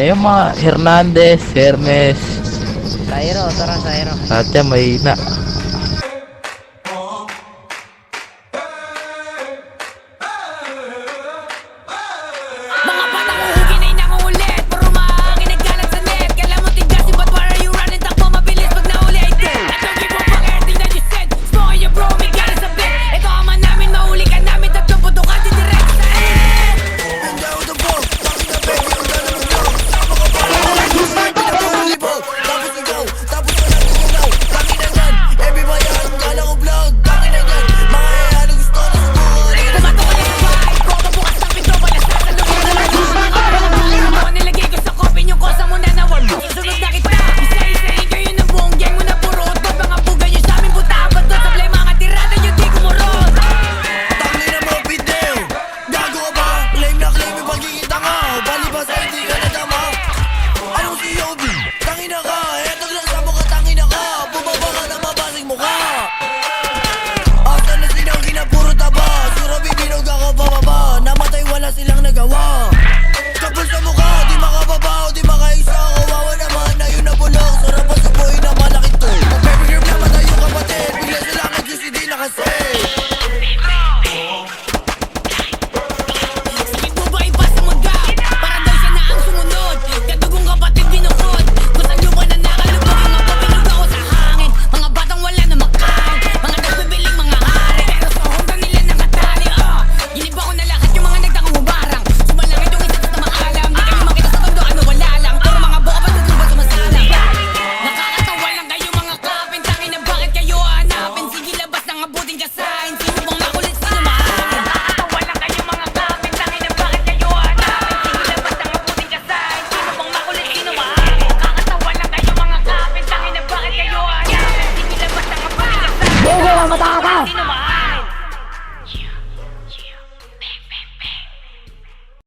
Yung mga Hernandez, Hermes, Sairo, tara Sairo. lahat yan may na. Mga batang uhugin ay nanguulit. Puro maangin nagkalat sa net. Kala mo tigasin, but why are you running? Takbo mabilis pag nauli ay dead. I don't give a fuck everything that you said. Smoke your bro, may galas sa bed. Ito ama namin, mahuli ka namin. Tatlong puto ka, didirect sa end. Silang nagawa kapal sa mukha, di makababaw, di makaisa. Kawawa naman na yun nabulok. Sarap ang suboy na malaki to. Baby girl naman tayo kapatid. Bigla sila nag-juicy di nakasay. Sakit mo ba iba sa maggaw? Para daw siya na ang sumunod. Kadugong kapatid binukod. Kung saan nyo ba na nakalubog? Mga pabinog ako sa hangin. Mga batang wala na makain. Mga nagbibiling mga hari. Pero sa honda nila nakatali. Giniba ko na lahat yung mga nagtakang hubarang. Sumalangit yung isa sa maalam. Di kayo makita sa tondo, ano wala lang. Pero mga buka ba sa ba sumasalang? Nakakatawa lang kayo mga kapin. Tangin na bakit kayo hanapin? Sige labas ng abuting kasahin. Sino bang makulit, sino mahangin? Nakakatawa lang kayo mga kapin. Tangin na bakit kayo hanapin? Sige labas ng abuting kasahin. Sino bang makulit, sino mahangin? Nakakatawa lang kayo mga kapin. Tangin na bakit kayo hanapin? Sige labas ng abuting kasahin. Bugo ka mataka!